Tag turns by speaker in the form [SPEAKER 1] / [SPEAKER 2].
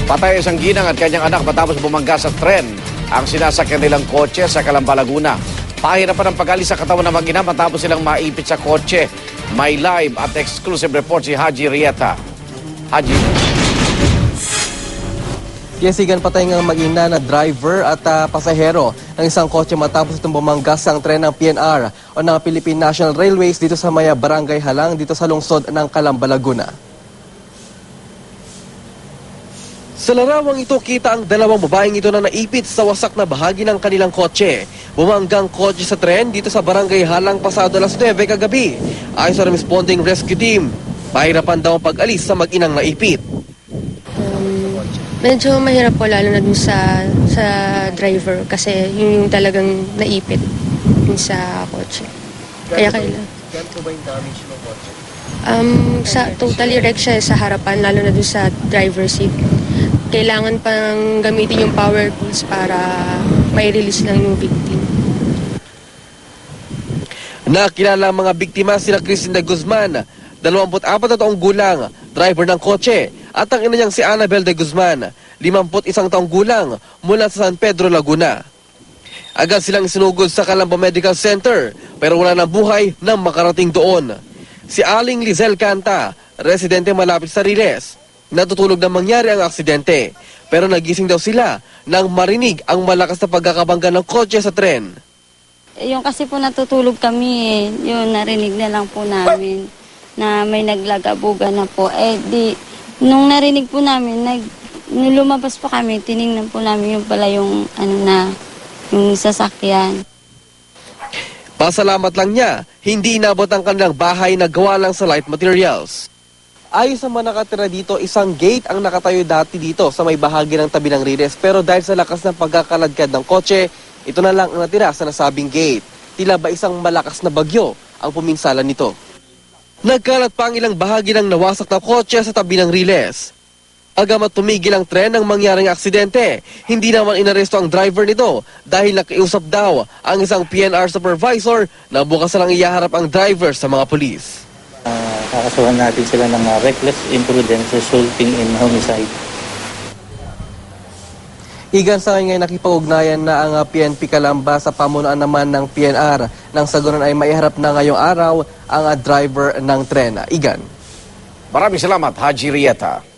[SPEAKER 1] Patay isang ginang at kanyang anak matapos bumangga sa tren ang sinasakyan nilang kotse sa Calamba, Laguna. Pahirapan ang pag-alis sa katawan ng mag-ina matapos silang maipit sa kotse. May live at exclusive report si Haji Rieta. Haji.
[SPEAKER 2] Yesigan, patay ng mag-ina na driver at pasahero ng isang kotse matapos itong bumanggas ang tren ng PNR o ng Philippine National Railways dito sa Maya Barangay Halang dito sa lungsod ng Calamba, Laguna. Sa larawang ito, kita ang dalawang babaeng ito na naipit sa wasak na bahagi ng kanilang kotse. Bumanggang kotse sa tren dito sa Barangay Halang pasado alas 9 kagabi. Ayon sa responding rescue team, pahirapan daw ang pag-alis sa mag-inang naipit.
[SPEAKER 3] Medyo mahirap po lalo na dun sa driver kasi yung talagang naipit dun sa kotse. Kaya kailangan.
[SPEAKER 2] Yan po ba yung damage ng kotse?
[SPEAKER 3] Totally wrecked siya sa harapan lalo na dun sa driver seat. Kailangan pang gamitin yung power tools para may release lang yung victim.
[SPEAKER 2] Nakilala ang mga biktima sila Cristina Guzman, 24 na taong gulang, driver ng kotse, at ang ina niyang si Annabel de Guzman, 51 taong gulang, mula sa San Pedro, Laguna. Agad silang sinugod sa Calamba Medical Center, pero wala nang buhay nang makarating doon. Si Aling Lizel Canta, residente malapit sa Riles, natutulog na mangyari ang aksidente, pero nagising daw sila nang marinig ang malakas na pagkakabangga ng kotse sa tren.
[SPEAKER 4] Yung kasi po natutulog kami, yun narinig na lang po namin na may naglagabuga na po. Nung narinig po namin, nung lumabas po kami, tiningnan po namin yung pala yung yung sasakyan.
[SPEAKER 2] Pasalamat lang niya, hindi inabot ang kanilang bahay na gawa lang sa light materials. Ayon sa mga nakatira dito, isang gate ang nakatayo dati dito sa may bahagi ng tabi ng Riles. Pero dahil sa lakas ng pagkakaladkad ng kotse, ito na lang ang natira sa nasabing gate. Tila ba isang malakas na bagyo ang puminsalan nito. Nagkalat pa ang ilang bahagi ng nawasak na kotse sa tabi ng Riles. Agamat tumigil ang tren ng mangyaring aksidente, hindi naman inaresto ang driver nito dahil nakiusap daw ang isang PNR supervisor na bukas na lang iyaharap ang driver sa mga pulis.
[SPEAKER 5] Kakasuhan natin sila ng reckless imprudence resulting in homicide.
[SPEAKER 2] Igan, sa ngayon nakipag-ugnayan na ang PNP Calamba sa pamunuan naman ng PNR nang sa ganun ay maiharap na ngayong araw ang driver ng tren. Igan.
[SPEAKER 1] Maraming salamat, Haji Rieta.